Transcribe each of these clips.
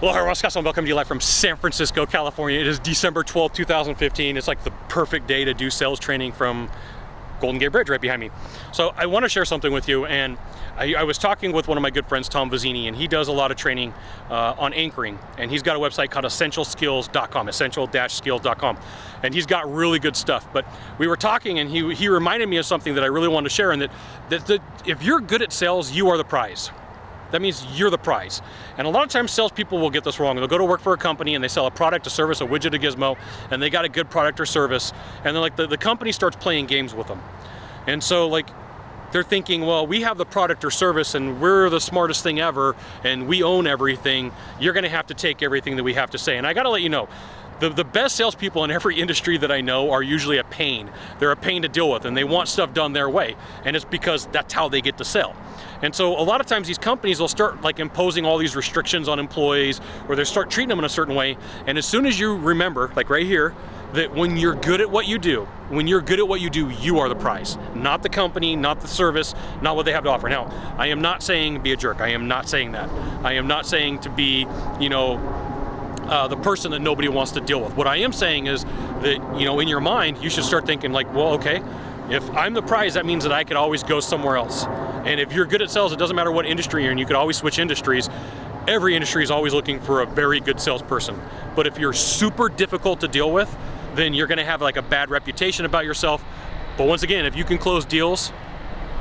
Well, hi everyone, Scott Sylvan Bell coming to you live from San Francisco, California. It is December 12th, 2015. It's like the perfect day to do sales training from Golden Gate Bridge right behind me. So I want to share something with you, and I was talking with one of my good friends, Tom Vizzini, and he does a lot of training on anchoring, and he's got a website called essentialskills.com, essential-skills.com, and he's got really good stuff. But we were talking, and he reminded me of something that I really wanted to share, and that if you're good at sales, you are the prize. That means you're the prize. And a lot of times salespeople will get this wrong. They'll go to work for a company and they sell a product, a service, a widget, a gizmo, and they got a good product or service, and then like the company starts playing games with them. And so like they're thinking, well, we have the product or service and we're the smartest thing ever and we own everything. You're gonna have to take everything that we have to say. And I gotta let you know, the best salespeople in every industry that I know are usually a pain. They're a pain to deal with, and they want stuff done their way. And it's because that's how they get to sell. And so a lot of times these companies will start like imposing all these restrictions on employees, or they start treating them in a certain way. And as soon as you remember, like right here, that when you're good at what you do, you are the prize. Not the company, not the service, not what they have to offer. Now, I am not saying be a jerk. I am not saying that. I am not saying to be, the person that nobody wants to deal with. What I am saying is that, in your mind, you should start thinking like, well, okay, if I'm the prize, that means that I could always go somewhere else. And if you're good at sales, it doesn't matter what industry you're in, you could always switch industries. Every industry is always looking for a very good salesperson. But if you're super difficult to deal with, then you're gonna have like a bad reputation about yourself. But once again, if you can close deals,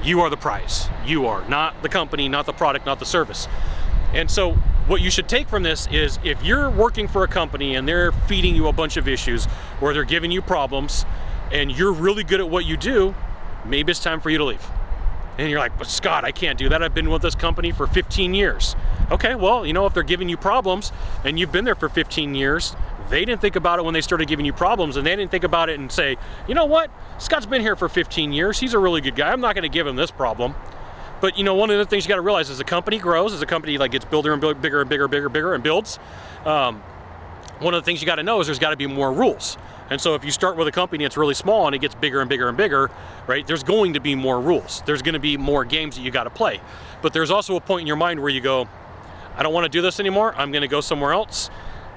you are the prize. You are, not the company, not the product, not the service. And so what you should take from this is if you're working for a company and they're feeding you a bunch of issues or they're giving you problems and you're really good at what you do, maybe it's time for you to leave. And you're like, but Scott, I can't do that. I've been with this company for 15 years. Okay, well, if they're giving you problems and you've been there for 15 years, they didn't think about it when they started giving you problems, and they didn't think about it and say, you know what? Scott's been here for 15 years. He's a really good guy. I'm not going to give him this problem. But one of the things you got to realize as the company grows, as the company gets bigger and bigger and builds, one of the things you got to know is there's got to be more rules. And so if you start with a company that's really small and it gets bigger and bigger and bigger, right? There's going to be more rules. There's going to be more games that you got to play. But there's also a point in your mind where you go, I don't want to do this anymore. I'm going to go somewhere else.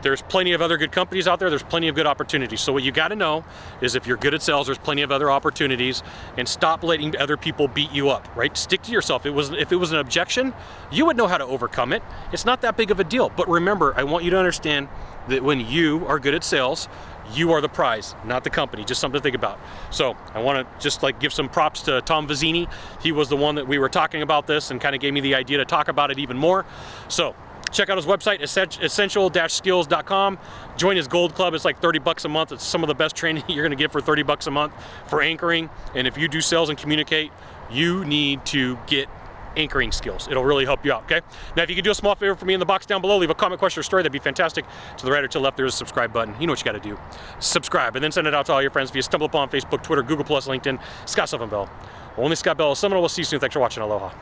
There's plenty of other good companies out there. There's plenty of good opportunities. So what you got to know is if you're good at sales, there's plenty of other opportunities, and stop letting other people beat you up, right? Stick to yourself. If it was an objection, you would know how to overcome it. It's not that big of a deal. But remember, I want you to understand that when you are good at sales, you are the prize, not the company. Just something to think about. So I want to just give some props to Tom Vizzini. He was the one that we were talking about this and kind of gave me the idea to talk about it even more. So check out his website, essential-skills.com. Join his Gold Club. It's like $30 a month. It's some of the best training you're going to get for $30 a month for anchoring. And if you do sales and communicate, you need to get anchoring skills. It'll really help you out, okay? Now, if you could do a small favor for me in the box down below, leave a comment, question, or story, that'd be fantastic. To the right or to the left, there's a subscribe button. You know what you got to do. Subscribe, and then send it out to all your friends. If you stumble upon Facebook, Twitter, Google+, LinkedIn, Scott Sylvan Bell. Only Scott Bell. Someone will see you soon. Thanks for watching. Aloha.